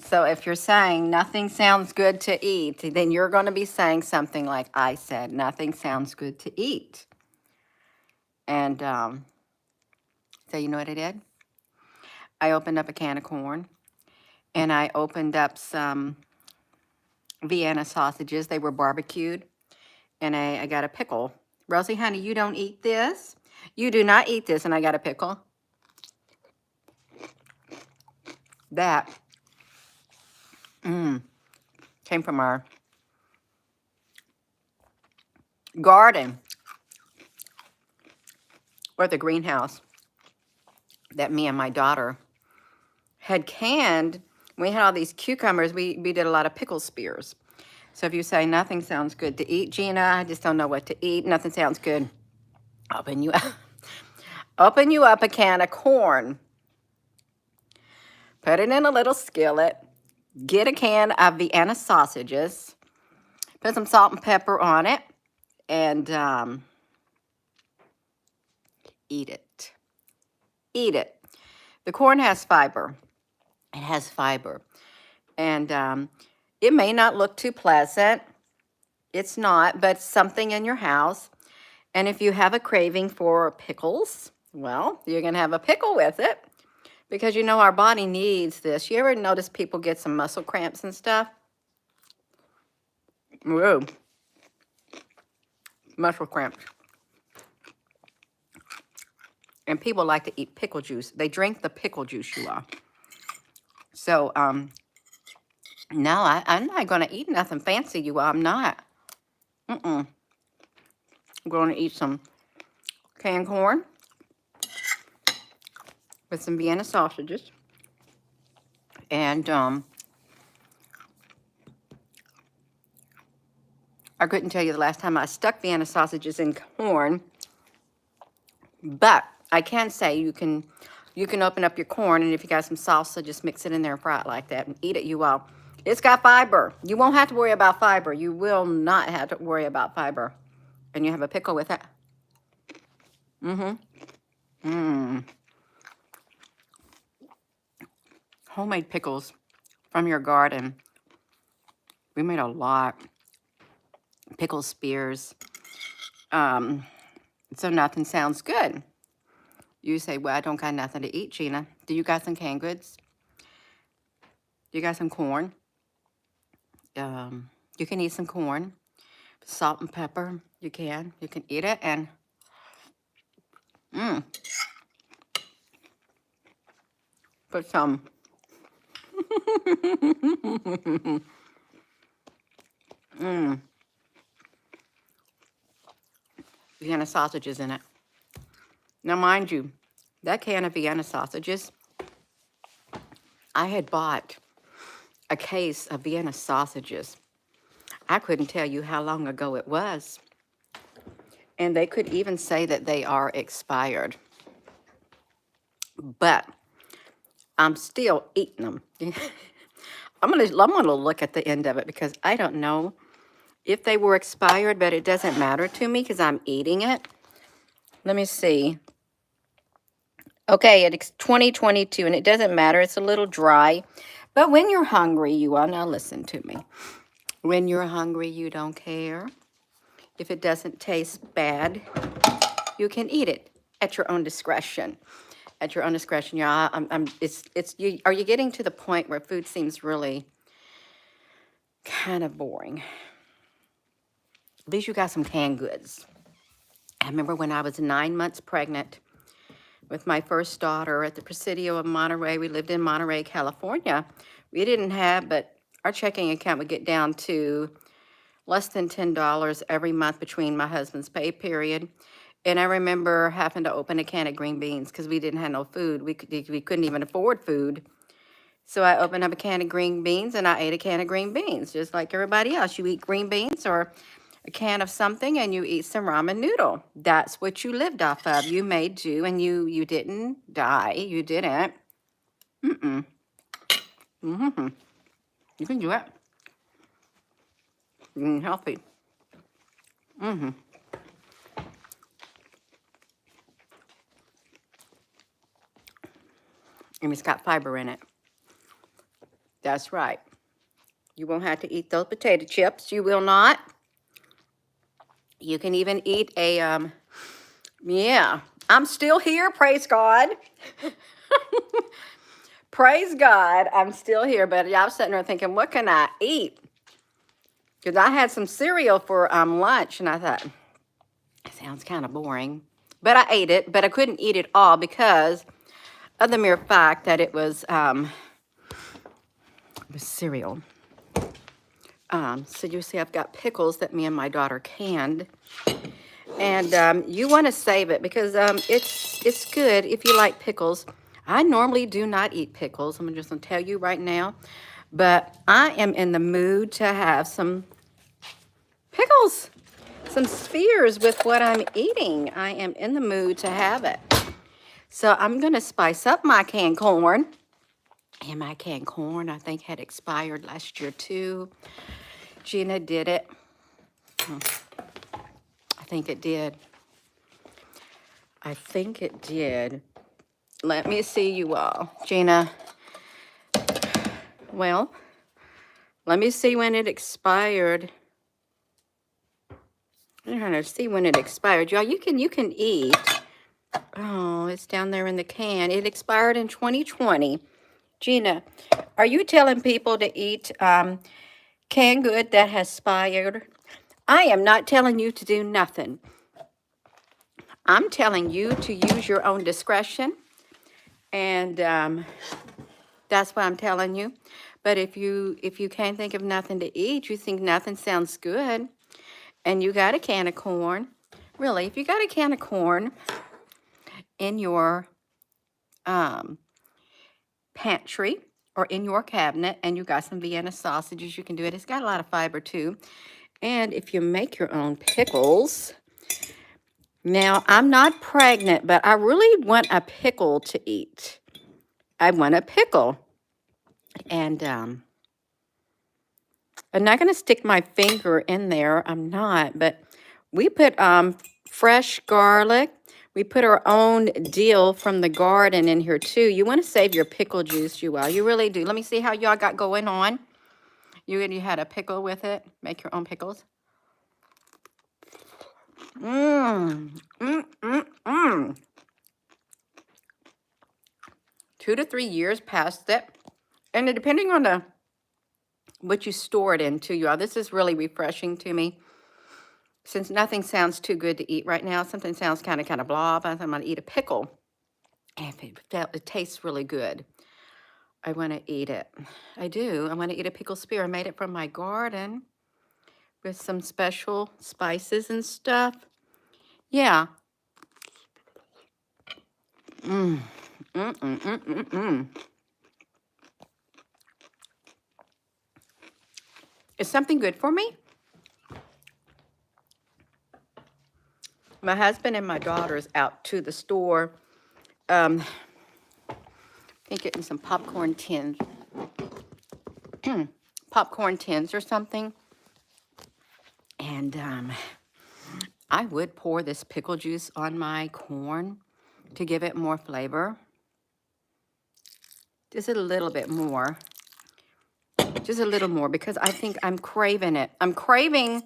So if you're saying nothing sounds good to eat, then you're going to be saying something like I said, nothing sounds good to eat. And so you know what I did? I opened up a can of corn and I opened up some Vienna sausages. They were barbecued. And I got a pickle. Rosie, honey, you don't eat this? You do not eat this. And I got a pickle. That came from our garden or the greenhouse that me and my daughter had canned. We had all these cucumbers. We did a lot of pickle spears. So if you say nothing sounds good to eat, Gina, I just don't know what to eat. Nothing sounds good. Open you up. Open you up a can of corn. Put it in a little skillet. Get a can of Vienna sausages. Put some salt and pepper on it. And eat it. Eat it. The corn has fiber. It has fiber. And it may not look too pleasant. It's not, but something in your house. And if you have a craving for pickles, well, you're going to have a pickle with it. Because you know our body needs this. You ever notice people get some muscle cramps and stuff? Whoa. Muscle cramps. And people like to eat pickle juice. They drink the pickle juice, you all. So, no, I'm not going to eat nothing fancy, you all. I'm not. I'm going to eat some canned corn with some Vienna sausages. And I couldn't tell you the last time I stuck Vienna sausages in corn. But I can say you can open up your corn, and if you got some salsa, just mix it in there and fry it like that and eat it, you all. It's got fiber. You won't have to worry about fiber. You will not have to worry about fiber. And you have a pickle with it. Homemade pickles from your garden. We made a lot. Pickle spears. So nothing sounds good. You say, well, I don't got nothing to eat, Gina. Do you got some canned goods? You got some corn? You can eat some corn. Salt and pepper. You can eat it and put some Vienna sausages in it. Now, mind you, that can of Vienna sausages, I had bought a case of Vienna sausages. I couldn't tell you how long ago it was. And they could even say that they are expired. But I'm still eating them. I'm gonna look at the end of it because I don't know if they were expired, but it doesn't matter to me because I'm eating it. Let me see. Okay, it's 2022, and it doesn't matter. It's a little dry. But when you're hungry, you all, now listen to me. When you're hungry, you don't care. If it doesn't taste bad, you can eat it at your own discretion. At your own discretion, yeah. Are you getting to the point where food seems really kind of boring? At least you got some canned goods. I remember when I was 9 months pregnant with my first daughter at the Presidio of Monterey. We lived in Monterey, California. We didn't have, but our checking account would get down to less than $10 every month between my husband's pay period. And I remember having to open a can of green beans because we didn't have no food. We couldn't even afford food. So I opened up a can of green beans and I ate a can of green beans, just like everybody else. You eat green beans or a can of something and you eat some ramen noodle. That's what you lived off of. You made do, and you didn't die. You didn't. You can do it. You're healthy. And it's got fiber in it. That's right. You won't have to eat those potato chips. You will not. You can even eat a, yeah, I'm still here. Praise God. Praise God. I'm still here. But I was sitting there thinking, what can I eat? Because I had some cereal for lunch, and I thought, it sounds kind of boring. But I ate it, but I couldn't eat it all because of the mere fact that it was cereal. So you see, I've got pickles that me and my daughter canned. And you want to save it because it's good if you like pickles. I normally do not eat pickles. I'm just going to tell you right now. But I am in the mood to have some pickles, some spheres with what I'm eating. I am in the mood to have it. So I'm going to spice up my canned corn. And my canned corn, I think, had expired last year, too. Gina did it. I think it did. I think it did. Let me see you all. Gina, well, let me see when it expired. I'm trying to see when it expired. Y'all, you can eat. Oh, it's down there in the can. It expired in 2020. Gina, are you telling people to eat canned good that has expired? I am not telling you to do nothing. I'm telling you to use your own discretion. And that's what I'm telling you. But if you can't think of nothing to eat, you think nothing sounds good, and you got a can of corn, really, if you got a can of corn in your pantry or in your cabinet, and you got some Vienna sausages, you can do it. It's got a lot of fiber too. And if you make your own pickles, now I'm not pregnant, but I really want a pickle to eat. I want a pickle. And I'm not going to stick my finger in there. I'm not, but we put fresh garlic. We put our own dill from the garden in here too. You want to save your pickle juice, you all. You really do. Let me see how y'all got going on. You had a pickle with it. Make your own pickles. Mmm. Mmm. Mmm. Mmm. 2 to 3 years past it. And depending on what you store it into, you all, this is really refreshing to me. Since nothing sounds too good to eat right now, something sounds kind of blah, but I'm going to eat a pickle. And if it tastes really good, I want to eat it. I do. I want to eat a pickle spear. I made it from my garden with some special spices and stuff. Yeah. Mmm. Mmm. Mmm. Mmm. Mmm. Is something good for me? My husband and my daughter's out to the store. I think getting some popcorn tins. Popcorn tins or something. And I would pour this pickle juice on my corn to give it more flavor. Just a little bit more. Just a little more because I think I'm craving it. I'm craving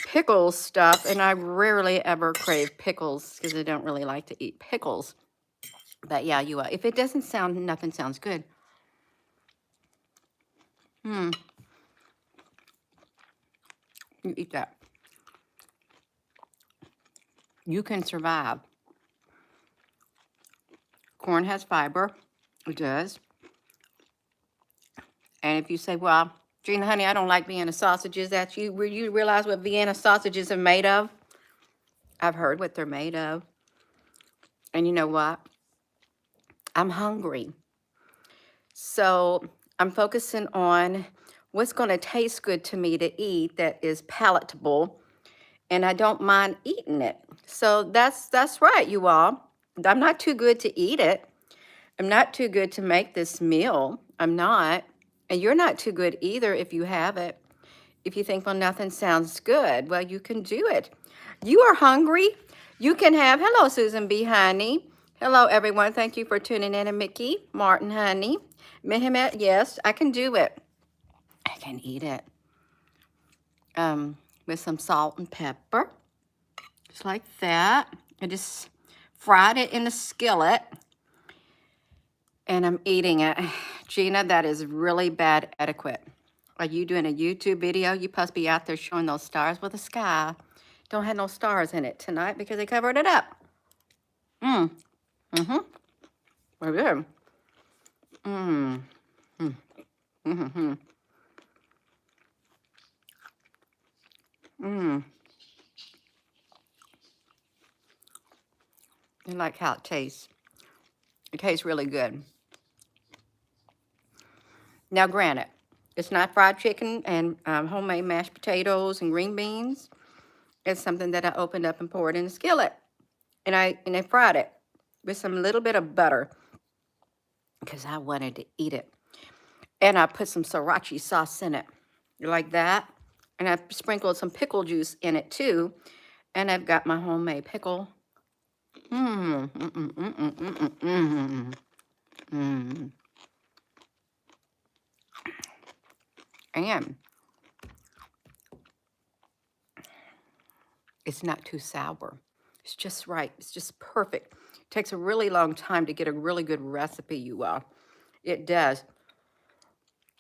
pickle stuff, and I rarely ever crave pickles because I don't really like to eat pickles. But yeah, you if it doesn't sound, nothing sounds good. You eat that. You can survive. Corn has fiber. It does. And if you say, well, Gina, honey, I don't like Vienna sausages, that's you realize what Vienna sausages are made of? I've heard what they're made of. And you know what? I'm hungry. So I'm focusing on what's going to taste good to me to eat that is palatable, and I don't mind eating it. So that's right, you all. I'm not too good to eat it. I'm not too good to make this meal. I'm not. And you're not too good either if you have it. If you think, well, nothing sounds good, well, you can do it. You are hungry. You can have, hello, Susan B. Honey. Hello, everyone. Thank you for tuning in. And Mickey, Martin, honey. Mehmet, yes, I can do it. I can eat it. With some salt and pepper. Just like that. I just fried it in the skillet. And I'm eating it. Gina, that is really bad etiquette. Are you doing a YouTube video? You supposed to be out there showing those stars. Well, the sky don't have no stars in it tonight because they covered it up. Mm-hmm. Very good. Mm-hmm. I like how it tastes. It tastes really good. Now, granted, it's not fried chicken and homemade mashed potatoes and green beans. It's something that I opened up and poured in a skillet. And I fried it with some little bit of butter because I wanted to eat it. And I put some sriracha sauce in it, like that. And I sprinkled some pickle juice in it too. And I've got my homemade pickle. And it's not too sour. It's just right. It's just perfect. It takes a really long time to get a really good recipe, you all. It does.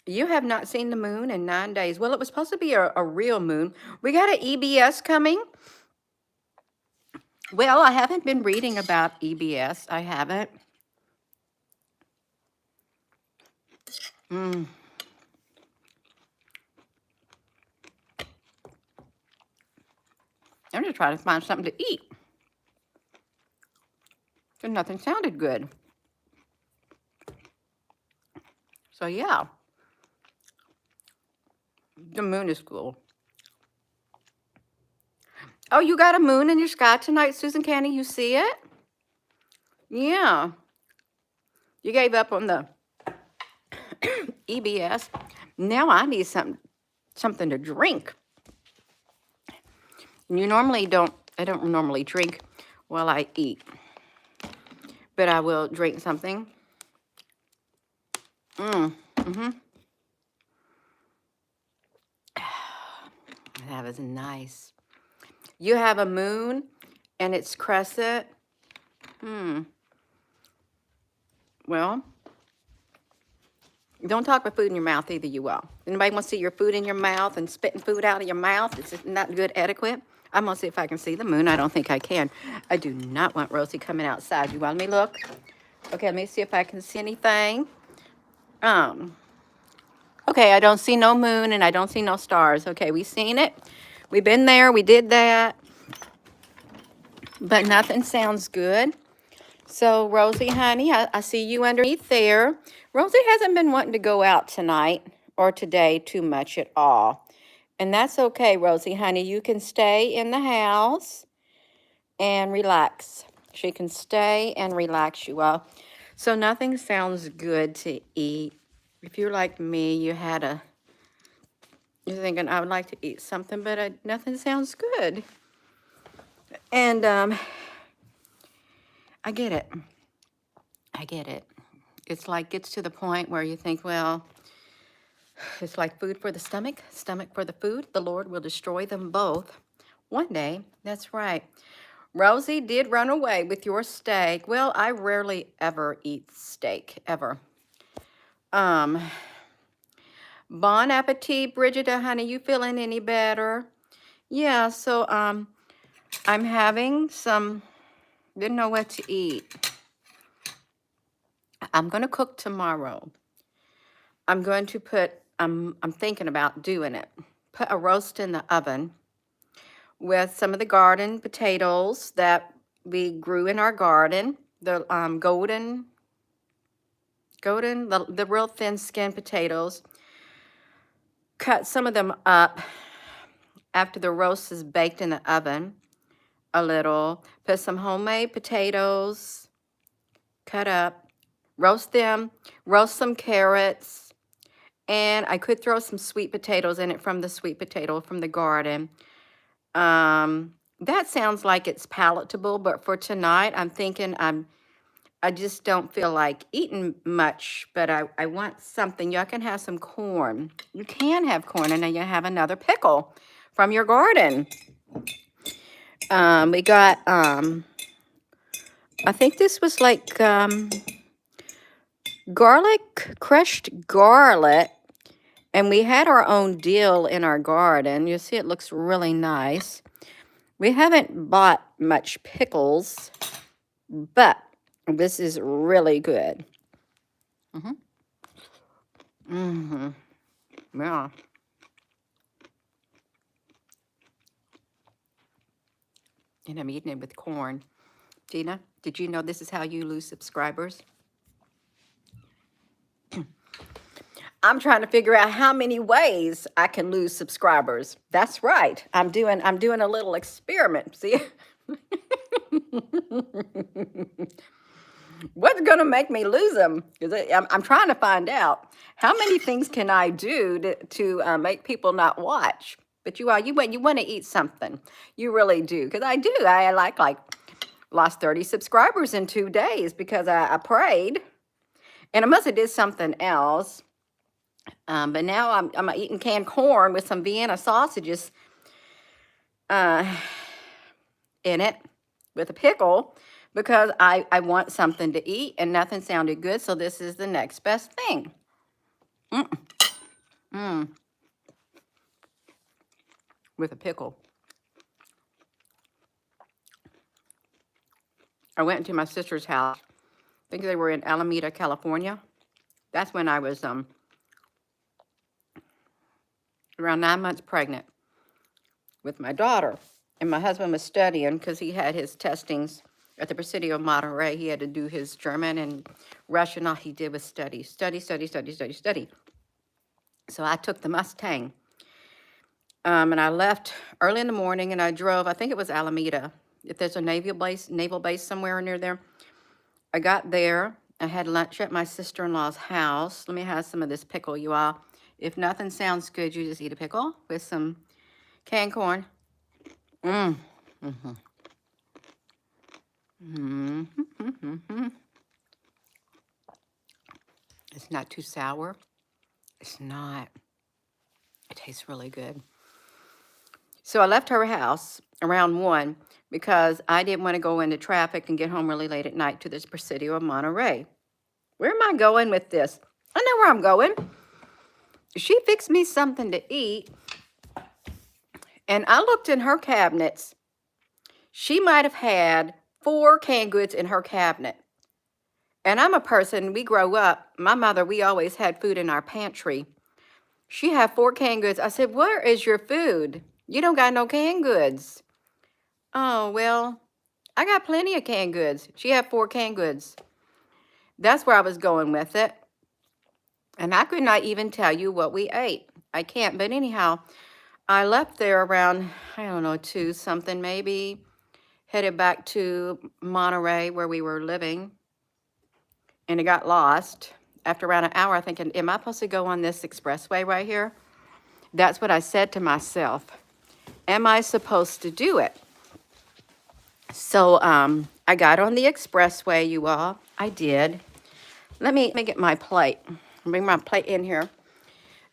You have not seen the moon in 9 days. Well, it was supposed to be a real moon. We got an EBS coming. Well, I haven't been reading about EBS. I haven't. I'm just trying to find something to eat. Because nothing sounded good. So, yeah. The moon is cool. Oh, you got a moon in your sky tonight, Susan Candy? You see it? Yeah. You gave up on the EBS. Now I need something to drink. You normally I don't normally drink while I eat. But I will drink something. That was nice. You have a moon and it's crescent. Well, don't talk with food in your mouth either, you all. Anybody want to see your food in your mouth and spitting food out of your mouth? It's not good etiquette. I'm going to see if I can see the moon. I don't think I can. I do not want Rosie coming outside. You want me to look? Okay, let me see if I can see anything. Okay, I don't see no moon and I don't see no stars. Okay, we seen it. We've been there. We did that. But nothing sounds good. So, Rosie, honey, I see you underneath there. Rosie hasn't been wanting to go out tonight or today too much at all. And that's okay, Rosie, honey. You can stay in the house and relax. She can stay and relax, you all. So nothing sounds good to eat. If you're like me, you're thinking, I would like to eat something, but nothing sounds good. And I get it. I get it. It's like gets to the point where you think, well, it's like food for the stomach for the food. The Lord will destroy them both one day. That's right. Rosie did run away with your steak. Well, I rarely ever eat steak, ever. Bon appetit, Brigida, honey. You feeling any better? Yeah, so I'm having some, didn't know what to eat. I'm going to cook tomorrow. I'm going to put, I'm thinking about doing it. Put a roast in the oven with some of the garden potatoes that we grew in our garden. The golden, the real thin skin potatoes. Cut some of them up after the roast is baked in the oven a little. Put some homemade potatoes, cut up, roast them, roast some carrots, and I could throw some sweet potatoes in it from the sweet potato from the garden. That sounds like it's palatable, but for tonight, I'm thinking I just don't feel like eating much, but I want something. Y'all can have some corn. You can have corn, and then you have another pickle from your garden. We got, I think this was like garlic, crushed garlic, and we had our own dill in our garden. You see it looks really nice. We haven't bought much pickles, but this is really good. Yeah. And I'm eating it with corn. Gina, did you know this is how you lose subscribers? I'm trying to figure out how many ways I can lose subscribers. That's right. I'm doing a little experiment. See? What's going to make me lose them? Because I'm trying to find out how many things can I do to make people not watch. But you want to eat something. You really do. Because I do. I like lost 30 subscribers in 2 days because I prayed. And I must have did something else. But now I'm eating canned corn with some Vienna sausages in it with a pickle because I want something to eat and nothing sounded good. So this is the next best thing. With a pickle. I went to my sister's house. I think they were in Alameda, California. That's when I was around 9 months pregnant with my daughter. And my husband was studying because he had his testings at the Presidio of Monterey. He had to do his German and Russian. All he did was study. So I took the Mustang. And I left early in the morning and I drove, I think it was Alameda. If there's a naval base somewhere near there. I got there. I had lunch at my sister-in-law's house. Let me have some of this pickle, you all. If nothing sounds good, you just eat a pickle with some canned corn. It's not too sour. It's not. It tastes really good. So I left her house around 1 because I didn't want to go into traffic and get home really late at night to this Presidio of Monterey. Where am I going with this? I know where I'm going. She fixed me something to eat, and I looked in her cabinets. She might have had 4 canned goods in her cabinet. And I'm a person, we grow up, my mother, we always had food in our pantry. She had 4 canned goods. I said, where is your food? You don't got no canned goods. Oh, well, I got plenty of canned goods. She had 4 canned goods. That's where I was going with it. And I could not even tell you what we ate. I can't. But anyhow, I left there around, I don't know, 2 something maybe. Headed back to Monterey where we were living. And it got lost. After around an hour, I think, am I supposed to go on this expressway right here? That's what I said to myself. Am I supposed to do it? So I got on the expressway, you all. I did. Let me get my plate. Bring my plate in here.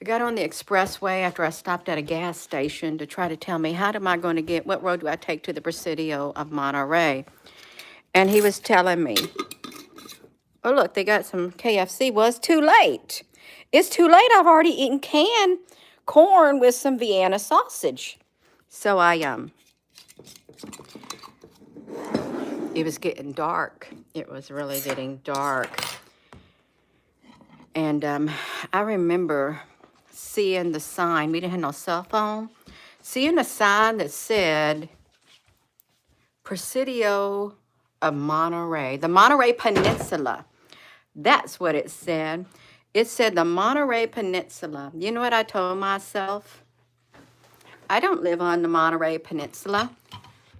I got on the expressway after I stopped at a gas station to try to tell me what road do I take to the Presidio of Monterey? And he was telling me, oh, look, they got some KFC. Well, it's too late. It's too late. I've already eaten canned corn with some Vienna sausage. So it was getting dark. It was really getting dark. And I remember seeing the sign. We didn't have no cell phone. Seeing a sign that said Presidio of Monterey, the Monterey Peninsula. That's what it said. It said the Monterey Peninsula. You know what I told myself? I don't live on the Monterey Peninsula.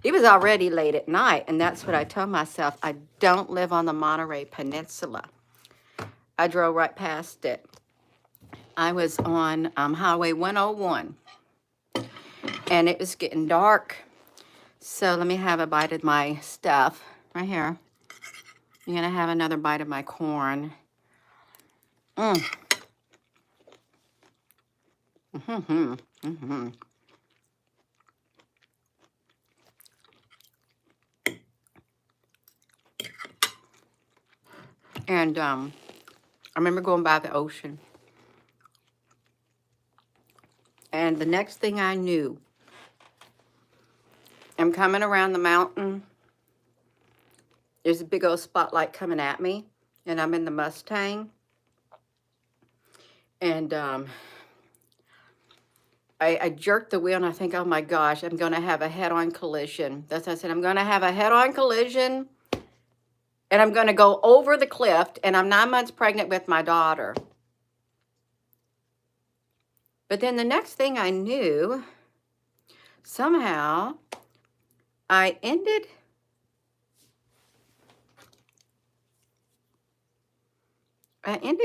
It was already late at night, and that's what I told myself. I don't live on the Monterey Peninsula. I drove right past it. I was on Highway 101, and it was getting dark. So let me have a bite of my stuff right here. I'm going to have another bite of my corn. Mm. Mm-hmm. Mm-hmm. And I remember going by the ocean. And the next thing I knew, I'm coming around the mountain. There's a big old spotlight coming at me. And I'm in the Mustang. And I jerked the wheel and I think, oh my gosh, I'm going to have a head-on collision. That's what I said. I'm going to have a head-on collision. And I'm going to go over the cliff. And I'm 9 months pregnant with my daughter. But then the next thing I knew, somehow I ended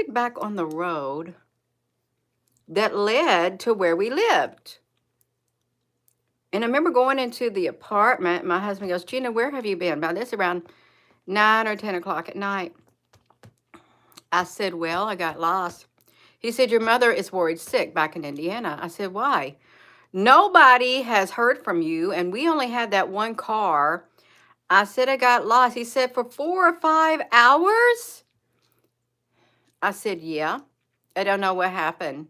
back on the road that led to where we lived. And I remember going into the apartment. My husband goes, Gina, where have you been? About this around 9 or 10 o'clock at night. I said, well, I got lost. He said, your mother is worried sick back in Indiana. I said, why? Nobody has heard from you, and we only had that one car. I said, I got lost. He said, for 4 or 5 hours? I said, yeah. I don't know what happened,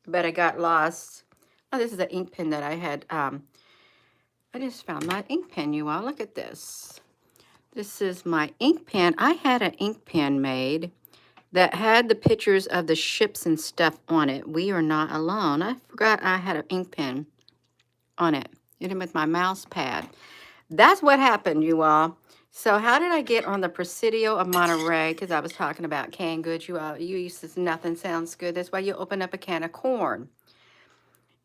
but I got lost. Oh, this is an ink pen that I had. I just found my ink pen, you all. Look at this. This is my ink pen. I had an ink pen made that had the pictures of the ships and stuff on it. We are not alone. I forgot I had an ink pen on it. Even with my mouse pad. That's what happened, you all. So how did I get on the Presidio of Monterey? Because I was talking about canned goods, you all. You used to say nothing sounds good. That's why you open up a can of corn.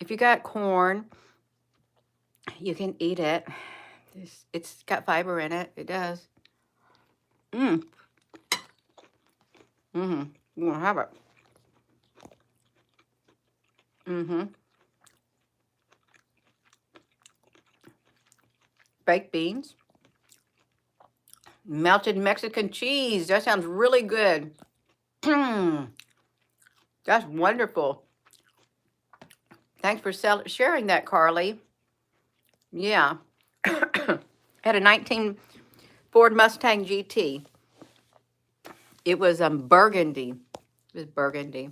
If you got corn, you can eat it. It's got fiber in it. It does. Mm. Mm-hmm. You want to have it. Mm-hmm. Baked beans. Melted Mexican cheese. That sounds really good. That's wonderful. Thanks for sharing that, Carly. Yeah. Had a 19 Ford Mustang GT. It was burgundy. It was burgundy.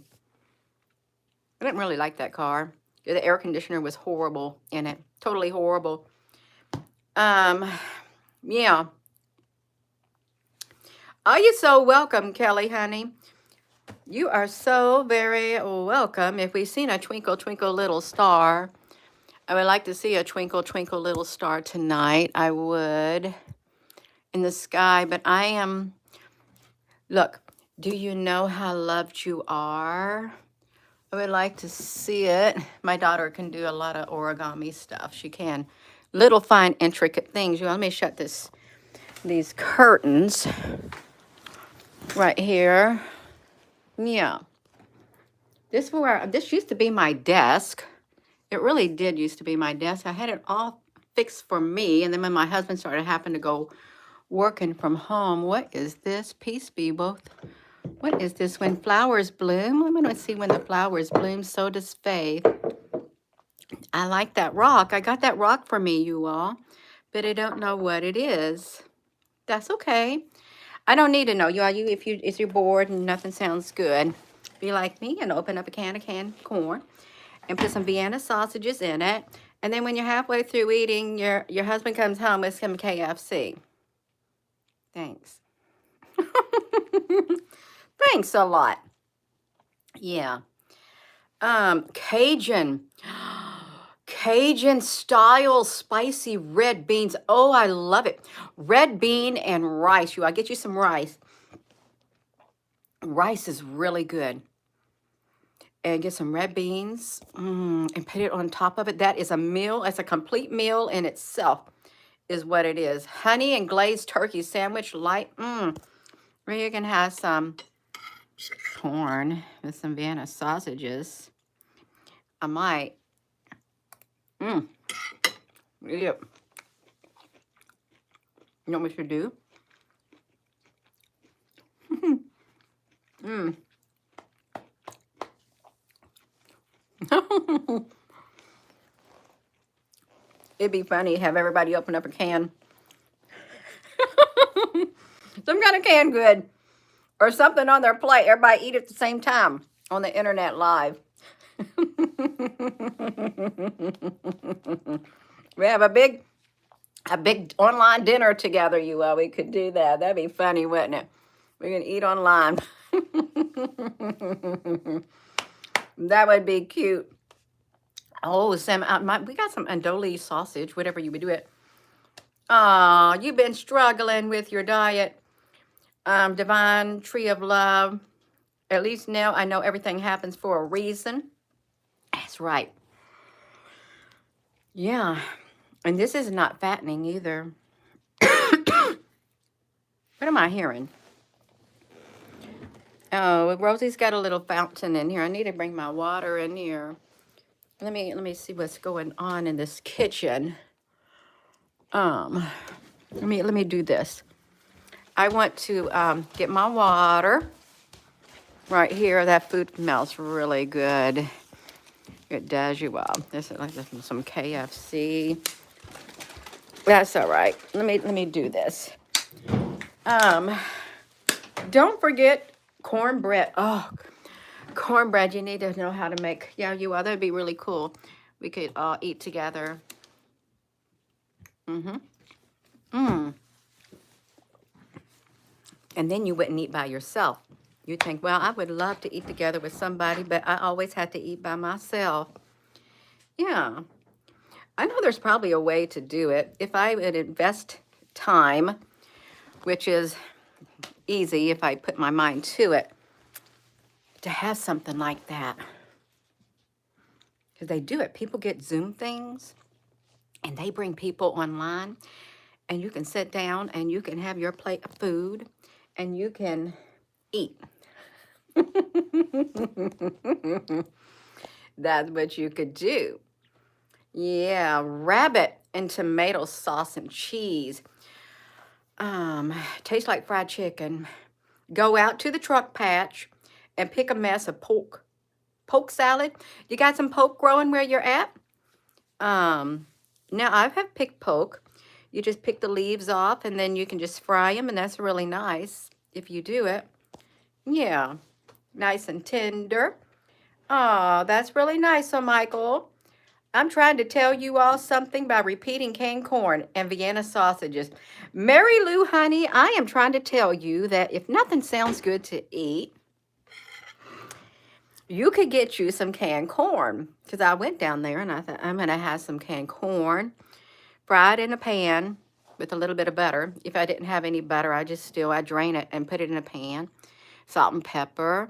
I didn't really like that car. The air conditioner was horrible in it. Totally horrible. Yeah. Oh, you're so welcome, Kelly, honey. You are so very welcome. If we've seen a twinkle, twinkle, little star, I would like to see a twinkle, twinkle, little star tonight. I would in the sky, but I am, look, do you know how loved you are? I would like to see it. My daughter can do a lot of origami stuff. She can. Little fine, intricate things. Let me shut these curtains right here. Yeah. This used to be my desk. It really did used to be my desk. I had it all fixed for me. And then when my husband started having to go working from home, what is this? Peace be both. What is this? When flowers bloom? I'm going to see when the flowers bloom. So does faith. I like that rock. I got that rock for me, you all. But I don't know what it is. That's okay. I don't need to know. If you're bored and nothing sounds good, be like me and open up a can of canned corn and put some Vienna sausages in it. And then when you're halfway through eating, your husband comes home with some KFC. Thanks. Thanks a lot. Yeah. Cajun style spicy red beans. Oh, I love it. Red bean and rice. I'll get you some rice. Rice is really good. And get some red beans and put it on top of it. That is a meal. It's a complete meal in itself is what it is. Honey and glazed turkey sandwich light. Where you can have some corn with some Vienna sausages. I might. Yep. You know what we should do? Mm. It'd be funny to have everybody open up a can. Some kind of canned good or something on their plate. Everybody eat at the same time on the internet live. We have a big online dinner together, you all. We could do that. That'd be funny, wouldn't it? We can eat online. That would be cute. Oh, Sam, we got some andouille sausage, whatever you would do it. Oh, you've been struggling with your diet. Divine Tree of Love. At least now I know everything happens for a reason. That's right. Yeah. And this is not fattening either. What am I hearing? Oh, Rosie's got a little fountain in here. I need to bring my water in here. Let me see what's going on in this kitchen. Let me do this. I want to get my water right here. That food smells really good. It does, you all. This is like some KFC. That's all right. Let me do this. Don't forget cornbread. Oh, cornbread. You need to know how to make. Yeah, you all. That'd be really cool. We could all eat together. And then you wouldn't eat by yourself. You think, well, I would love to eat together with somebody, but I always have to eat by myself. Yeah. I know there's probably a way to do it. If I would invest time, which is easy if I put my mind to it, to have something like that. Because they do it. People get Zoom things, and they bring people online, and you can sit down, and you can have your plate of food, and you can eat. That's what you could do. Yeah, rabbit and tomato sauce and cheese. Tastes like fried chicken. Go out to the truck patch and pick a mess of poke salad. You got some poke growing where you're at? Now I have picked poke. You just pick the leaves off and then you can just fry them, and that's really nice if you do it. Yeah, nice and tender. Oh, that's really nice, so Michael. I'm trying to tell you all something by repeating canned corn and Vienna sausages. Mary Lou, honey, I am trying to tell you that if nothing sounds good to eat, you could get you some canned corn. Because I went down there and I thought, I'm going to have some canned corn fried in a pan with a little bit of butter. If I didn't have any butter, I drain it and put it in a pan. Salt and pepper.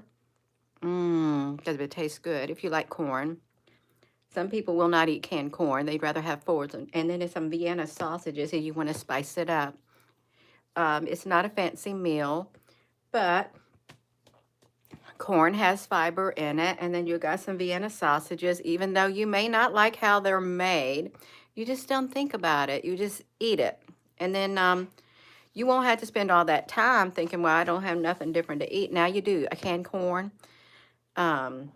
Because it tastes good if you like corn. Some people will not eat canned corn. They'd rather have frozen. And then there's some Vienna sausages if you want to spice it up. It's not a fancy meal, but corn has fiber in it. And then you got some Vienna sausages. Even though you may not like how they're made, you just don't think about it. You just eat it. And then you won't have to spend all that time thinking, well, I don't have nothing different to eat. Now you do. A canned corn and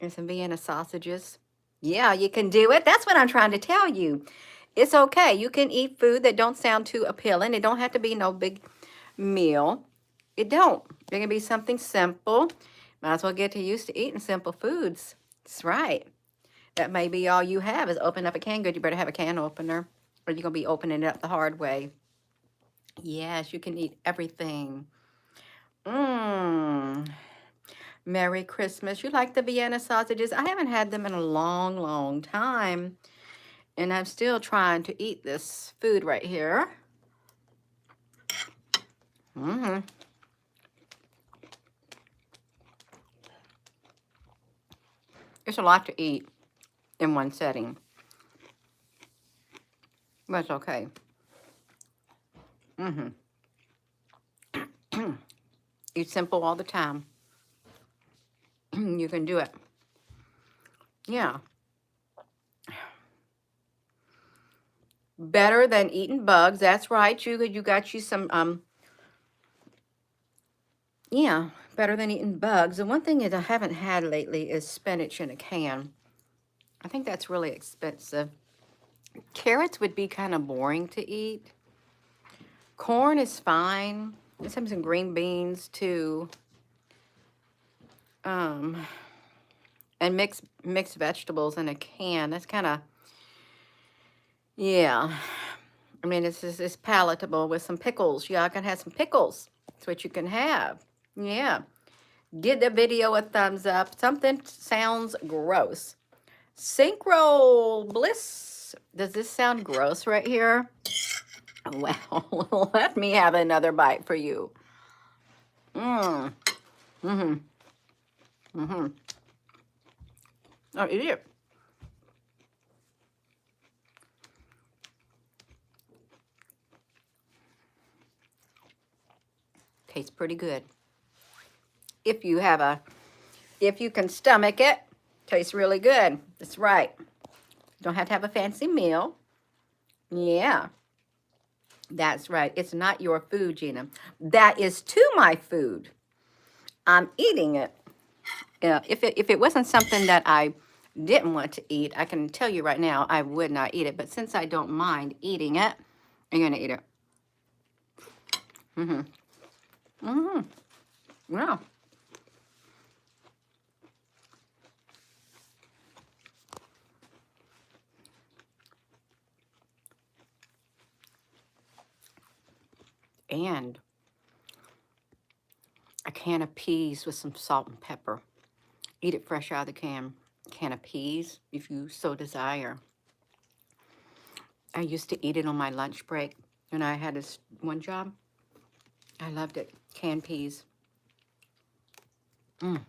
some Vienna sausages. Yeah, you can do it. That's what I'm trying to tell you. It's okay. You can eat food that don't sound too appealing. It don't have to be no big meal. It don't. It can be something simple. Might as well get used to eating simple foods. That's right. That may be all you have is open up a canned good. You better have a can opener or you're going to be opening it up the hard way. Yes, you can eat everything. Merry Christmas. You like the Vienna sausages? I haven't had them in a long, long time. And I'm still trying to eat this food right here. It's a lot to eat in one setting. That's okay. Eat simple all the time. You can do it. Yeah. Better than eating bugs. That's right. You got you some Yeah, better than eating bugs. The one thing that I haven't had lately is spinach in a can. I think that's really expensive. Carrots would be kind of boring to eat. Corn is fine. Let's have some green beans too. Um, and mixed vegetables in a can. That's kind of, yeah. I mean, it's palatable with some pickles. Y'all can have some pickles. That's what you can have. Yeah. Give the video a thumbs up. Something sounds gross. Synchro Bliss. Does this sound gross right here? Well, let me have another bite for you. Mmm. Mm-hmm. Mm-hmm. Oh, eat it. Tastes pretty good. If you have a, if you can stomach it, tastes really good. That's right. You don't have to have a fancy meal. Yeah, that's right. It's not your food, Gina. That is to my food. I'm eating it. If it wasn't something that I didn't want to eat, I can tell you right now, I would not eat it. But since I don't mind eating it, I'm gonna eat it. Mm-hmm. Mm-hmm. Yeah. And a can of peas with some salt and pepper. Eat it fresh out of the can. Can of peas, if you so desire. I used to eat it on my lunch break when I had this one job. I loved it. Canned peas. Mm.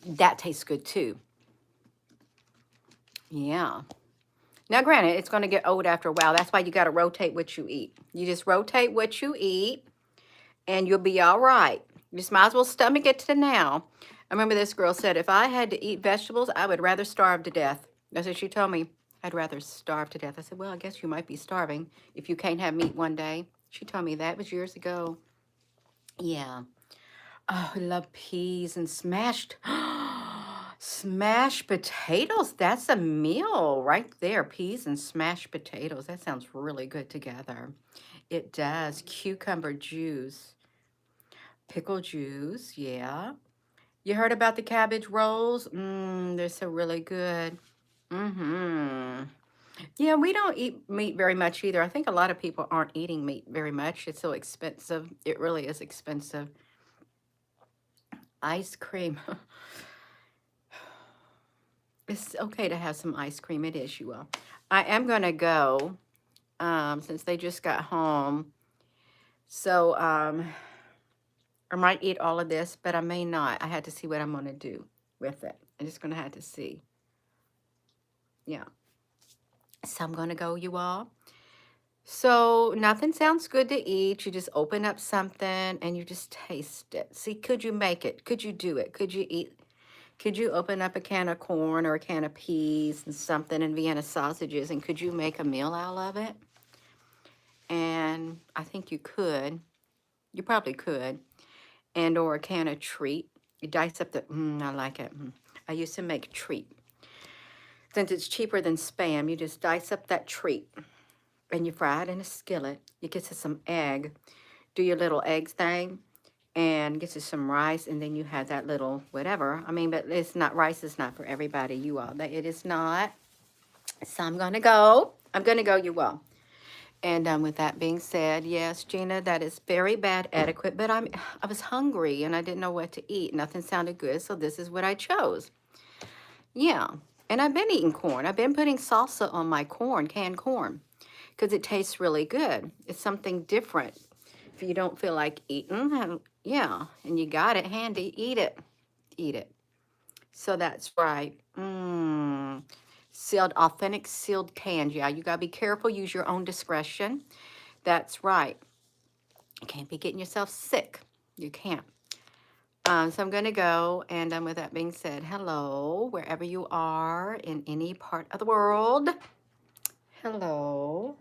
That tastes good too. Yeah. Now, granted, it's going to get old after a while. That's why you got to rotate what you eat. You just rotate what you eat, and you'll be all right. You just might as well stomach it to now. I remember this girl said, if I had to eat vegetables, I would rather starve to death. That's what she told me. I'd rather starve to death. I said, well, I guess you might be starving if you can't have meat one day. She told me that. It was years ago. Yeah. Oh, I love peas and smashed, smashed potatoes. That's a meal right there. Peas and smashed potatoes. That sounds really good together. It does. Cucumber juice, pickle juice. Yeah. You heard about the cabbage rolls? They're so really good. Mm-hmm. Yeah, we don't eat meat very much either. I think a lot of people aren't eating meat very much. It's so expensive. It really is expensive. Ice cream. It's okay to have some ice cream. It is, you all. I am going to go since they just got home. So I might eat all of this, but I may not. I had to see what I'm going to do with it. I'm just going to have to see. Yeah. So I'm going to go, you all. So nothing sounds good to eat. You just open up something and you just taste it. See, could you make it? Could you do it? Could you eat? Could you open up a can of corn or a can of peas and something and Vienna sausages, and could you make a meal out of it? And I think you could. You probably could. And or a can of treat. You dice up the, I like it. I used to make treat. Since it's cheaper than Spam, you just dice up that treat and you fry it in a skillet. You get to some egg. Do your little eggs thing and get you some rice, and then you have that little whatever. I mean, but it's not, rice is not for everybody, you all. It is not. So I'm going to go. I'm going to go, you all. And with that being said, yes, Gina, that is very bad etiquette, but I was hungry and I didn't know what to eat. Nothing sounded good, so this is what I chose. Yeah, and I've been eating corn. I've been putting salsa on my corn, canned corn, because it tastes really good. It's something different. If you don't feel like eating, yeah, and you got it handy, eat it. Eat it. So that's right. Sealed, authentic sealed cans. Yeah, you got to be careful. Use your own discretion. That's right. You can't be getting yourself sick. You can't. So I'm going to go. And with that being said, hello, wherever you are in any part of the world. Hello.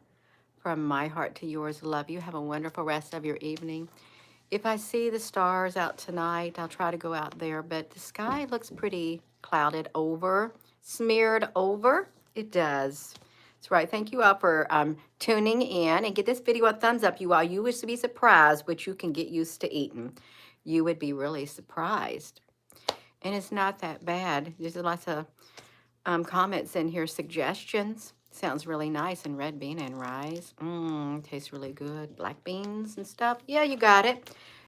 From my heart to yours, love you. Have a wonderful rest of your evening. If I see the stars out tonight, I'll try to go out there, but the sky looks pretty clouded over, smeared over. It does. That's right. Thank you all for tuning in, and give this video a thumbs up, you all. You would be surprised what you can get used to eating. You would be really surprised. And it's not that bad. There's lots of comments in here, suggestions. Sounds really nice. And red bean and rice. Tastes really good. Black beans and stuff. Yeah, you got it.